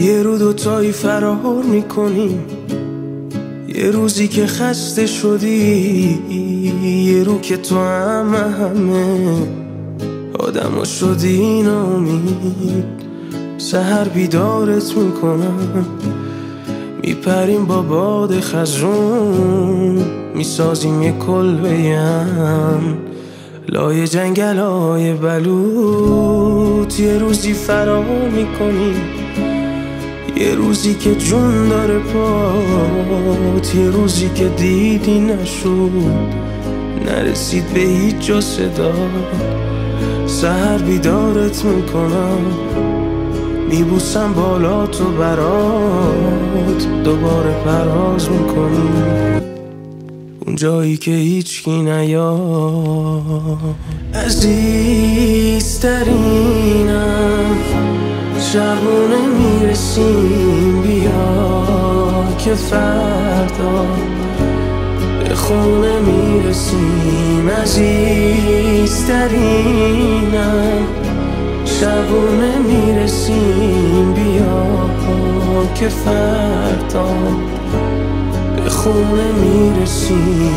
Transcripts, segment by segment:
یه رو دوتایی فرار میکنیم، یه روزی که خسته شدی، یه رو که تو همه آدمو شدی ناامید. سحر بیدارت میکنم، میپریم با باد خزرون، میسازیم یه کلبه‌ام لای جنگلای بلوط. یه روزی فرار میکنیم، یه روزی که جون داره پات، یه روزی که دیدی نشد، نرسید به هیچ جا صدا. سحر بیدارت میکنم، میبوسم بالا تو برات، دوباره پرواز میکنیم اون جایی که هیچکی نیاد. عزیزترینم شبونه میرسیم، بیا که فردا به خونه میرسیم. عزیزترینم شبونه میرسیم، بیا که فردا به خونه میرسیم.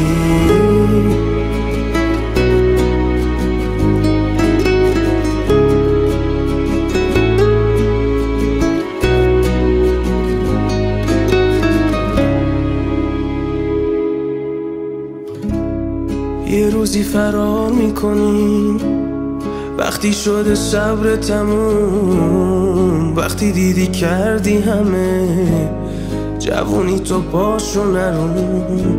یه روزی فرار میکنیم، وقتی شده صبر تموم، وقتی دیدی کردی همه جوونی تو پاشو نرون.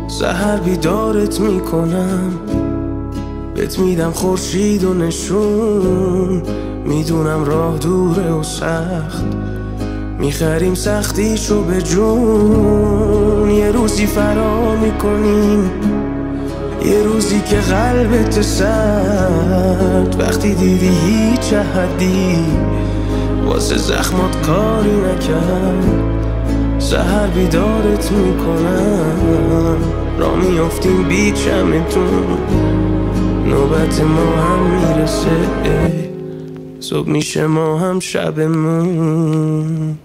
سحر بیدارت میکنم، بهت میدم خورشید و نشون، میدونم راه دوره و سخت، میخریم سختیشو به جون. یه روزی فرار میکنیم، یه روزی که قلبت سرد، وقتی دیدی هیچ حدی واسه زخمات کاری نکرد. سحر بیدارت میکنم، را میافتیم بی چمتون، نوبت ما هم میرسه، صبح میشه ما هم شبمون.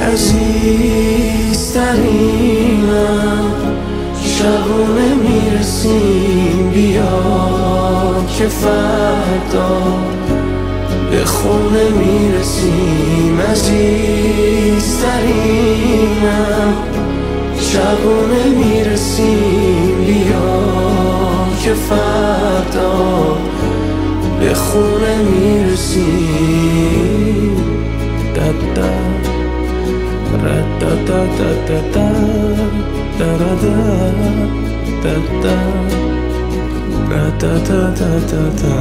عزیزترینم شبونه میرسیم، بیا که فردا به خونه میرسیم. عزیزترینم شبونه میرسیم، بیا که فردا به خونه میرسیم. دادا ردادادادادا da da da da da da da da